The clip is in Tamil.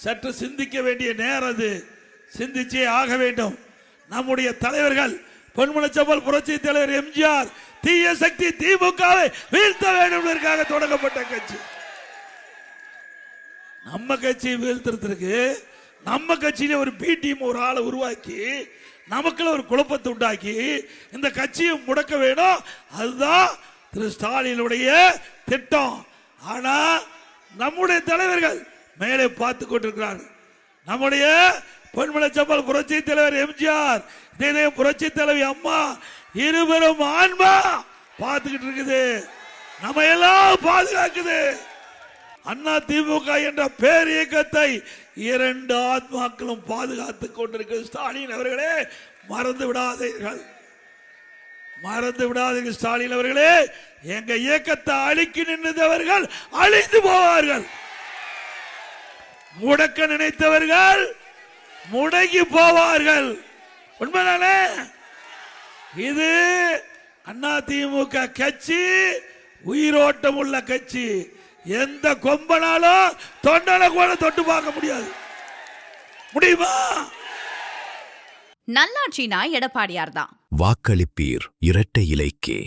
சற்று சிந்திக்க வேண்டிய நேரம் அது. சிந்திச்சே ஆக வேண்டும். நம்முடைய தலைவர்கள் பொன்மனச்செம்மல் புரட்சி தலைவர் எம்ஜிஆர் தீய சக்தி திமுகவை வீழ்த்த வேண்டும் என்பதற்காக தொடங்கப்பட்ட கட்சி. நம்ம கட்சியை வீழ்த்துறதுக்கு நம்ம கட்சியில ஒரு பி டீம் ஒரு ஆளை உருவாக்கி நமக்குள்ள ஒரு குழப்பத்தை உண்டாக்கி இந்த கட்சியை முடக்க வேணும். அதுதான் திரு ஸ்டாலினுடைய திட்டம். ஆனா நம்முடைய தலைவர்கள் மேலே பார்த்து கொண்டிருக்கிறார்கள். நம்முடைய பொன்மனச்செம்மல் புரட்சி தலைவர் எம்ஜிஆர், புரட்சி தலைவி அம்மா இருவரும் ஆன்மா பார்த்துக்கிட்டு இருக்குது. நம்ம எல்லாம் பாதுகாக்குது. அண்ணா திமுக என்ற பேர் இயக்கத்தை இரண்டு ஆத்மாக்களும் பாதுகாத்துக் கொண்டிருக்கிறது. ஸ்டாலின் அவர்களே, மறந்து விடாதீர்கள், மறந்து விடாதீர்கள். ஸ்டாலின் அவர்களே, எங்க இயக்கத்தை அழிக்க நின்றவர்கள் அழிந்து போவார்கள். முடக்க நினைத்தவர்கள் முடங்கி போவார்கள். உண்மைதானே? இது அண்ணா திமுக கட்சி உயிரோட்டம் உள்ள கட்சி. எந்த கொம்பனாலும் தொண்டனை கூட தொட்டு பார்க்க முடியாது. முடியுமா? நல்லாட்சினா எடப்பாடியார் தான். வாக்களிப்பீர் இரட்டை இலைக்கே.